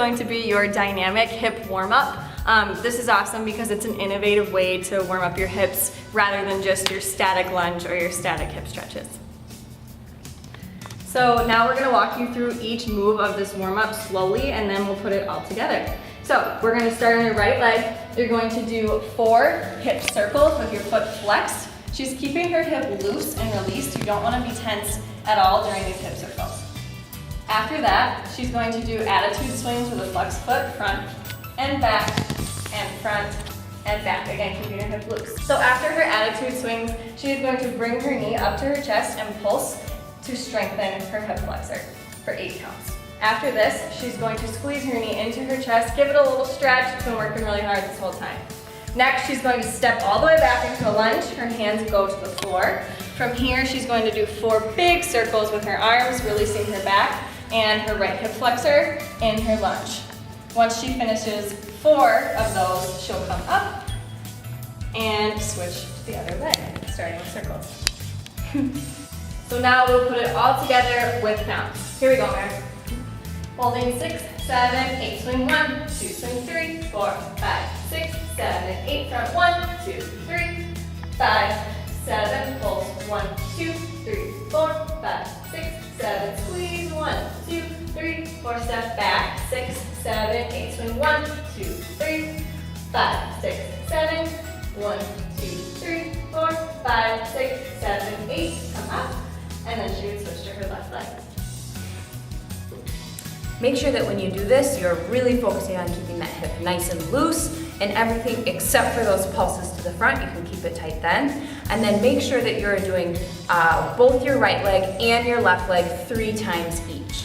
going to be your dynamic hip warm-up. This is awesome because it's an innovative way to warm up your hips rather than just your static lunge or your static hip stretches. So now we're going to walk you through each move of this warm-up slowly, and then we'll put it all together. So we're going to start on your right leg. You're going to do 4 hip circles with your foot flexed. She's keeping her hip loose and released. You don't want to be tense at all during these hip circles. After that, she's going to do attitude swings with a flexed foot, front and back, and front and back. Again, keeping her hip loose. So after her attitude swings, she is going to bring her knee up to her chest and pulse to strengthen her hip flexor for 8 counts. After this, she's going to squeeze her knee into her chest, give it a little stretch. She's been working really hard this whole time. Next, she's going to step all the way back into a lunge. Her hands go to the floor. From here, she's going to do 4 big circles with her arms, releasing her back and her right hip flexor in her lunge. Once she finishes 4 of those, she'll come up and switch to the other leg, starting with circles. So now we'll put it all together with counts. Here we go, Mary. Holding 6, 7, 8, swing 1, 2, swing 3, 4, 5, 6, 7, 8, front 1, 2, 3, 5, 7, pulse 1, 2, 3, 4, 5, 6, 7, squeeze 1, 2, 3, 4, step back, 6, 7, 8, swing 1, 2, 3, 5, 6, 7, 1, 2, 3, 4, 5, 6, 7, 8, come up, and then she would switch to her left leg. Make sure that when you do this, you're really focusing on keeping that hip nice and loose, and everything except for those pulses to the front, you can keep it tight then. And then make sure that you're doing both your right leg and your left leg 3 times each.